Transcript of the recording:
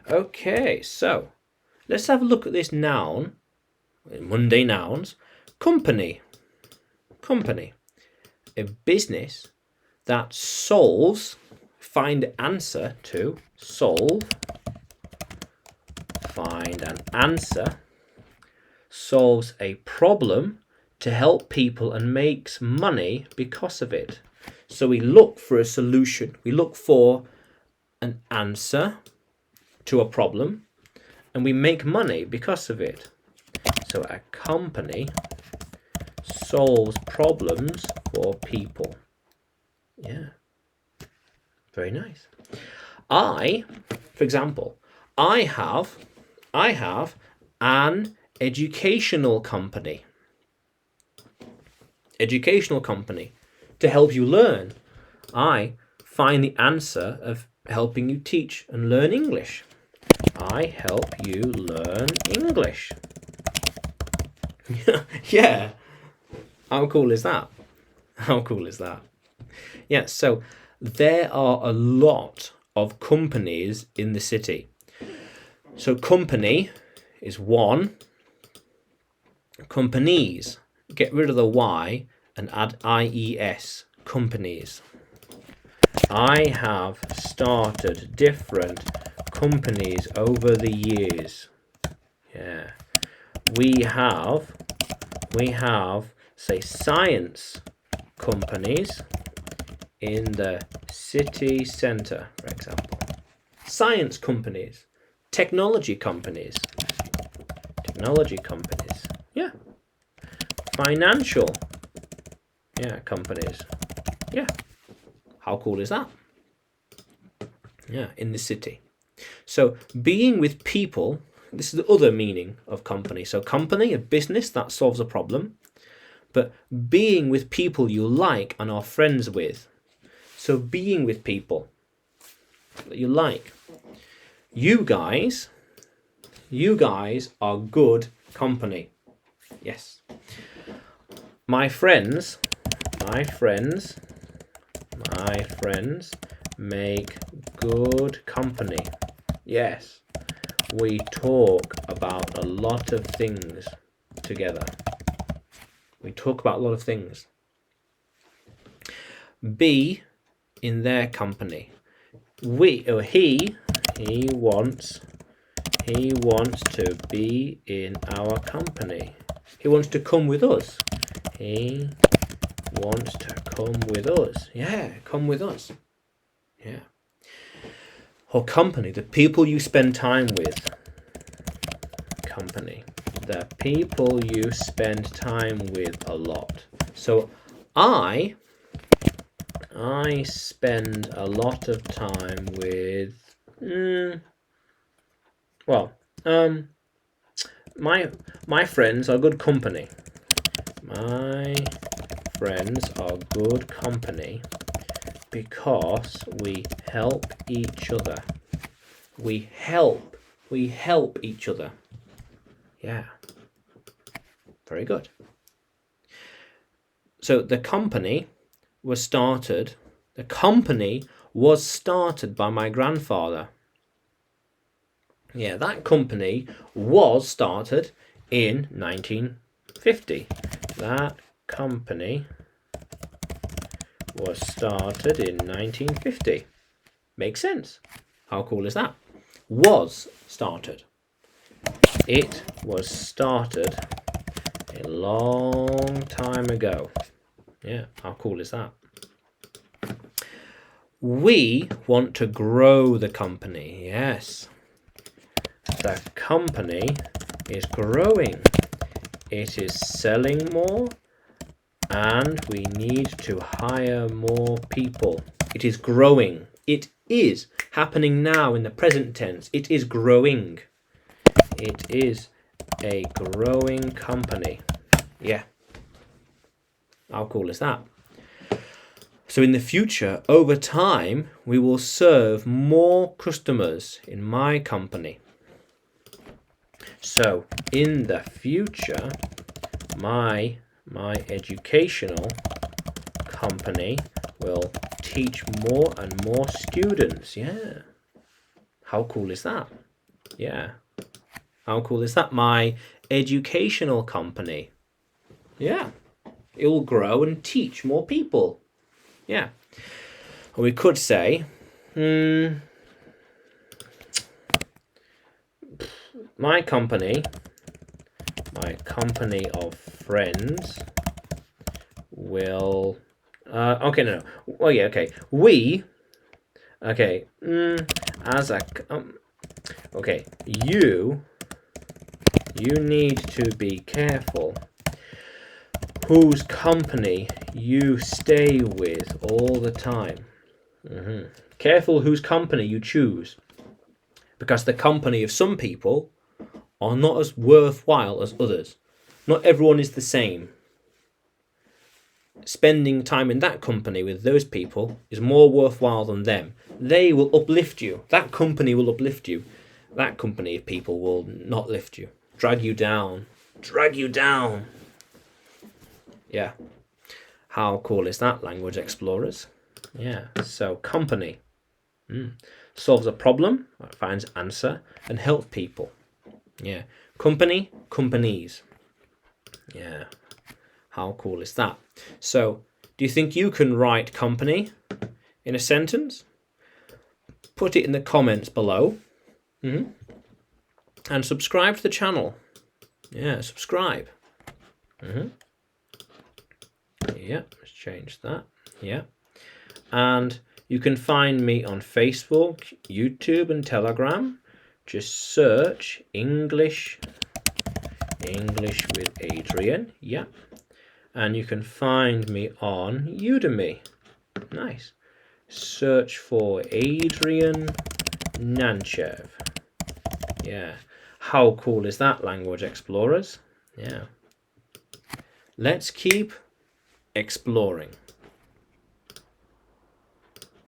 Okay, so let's have a look at this noun, Monday nouns. Company. Company. A business that solves, find the answer to, solve, find an answer, solves a problem to help people and makes money because of it. So we look for a solution, we look for an answer to a problem, and we make money because of it. So a company solves problems for people. Yeah, very nice. For example, I have an educational company. Educational company to help you learn. I find the answer of helping you teach and learn English. I help you learn English. Yeah. How cool is that? How cool is that? Yeah, so there are a lot of companies in the city. So company is one. Companies. Get rid of the Y and add IES. Companies. I have started different companies over the years. Yeah. We have, say, science companies in the city centre, for example. Science companies. Technology companies. Technology companies. Yeah. Financial. Yeah, companies. Yeah. How cool is that? Yeah, in the city. So being with people, this is the other meaning of company. So company, a business that solves a problem, but being with people you like and are friends with. So being with people that you like. You guys are good company. Yes. My friends make good company. Yes. We talk about a lot of things together. We talk about a lot of things. Be in their company. He wants to be in our company. He wants to come with us. He wants to come with us. Yeah, come with us. Yeah. Or company, the people you spend time with. Company, the people you spend time with a lot. So I spend a lot of time with my friends are good company. My friends are good company because we help each other. We help each other. Yeah. Very good. So the company was started by my grandfather. Yeah, that company was started in 1950. That company was started in 1950. Makes sense. How cool is that? Was started. It was started a long time ago. Yeah, how cool is that? We want to grow the company. Yes. The company is growing. It is selling more and we need to hire more people. It is growing. It is happening now in the present tense. It is growing. It is a growing company. Yeah. How cool is that? So in the future, over time, we will serve more customers in my company. So in the future, my educational company will teach more and more students. Yeah. How cool is that? Yeah. How cool is that? My educational company. Yeah. It will grow and teach more people. Yeah. Or we could say, my company of friends will. Okay, no. Oh yeah, okay. We. Okay. As a. Okay. You need to be careful whose company you stay with all the time. Careful whose company you choose, because the company of some people are not as worthwhile as others. Not everyone is the same. Spending time in that company with those people is more worthwhile than them. They will uplift you. That company will uplift you. That company of people will not lift you. Drag you down. Drag you down. Yeah. How cool is that, language explorers? Yeah. So company solves a problem, finds answer, and helps people. Yeah. Company, companies. Yeah. How cool is that? So, do you think you can write company in a sentence? Put it in the comments below. And subscribe to the channel. Yeah, subscribe. Yeah, let's change that. Yeah. And you can find me on Facebook, YouTube, and Telegram. Just search English with Adrian. Yeah. And you can find me on Udemy. Nice. Search for Adrian Nanchev. Yeah. How cool is that, language explorers? Yeah. Let's keep exploring.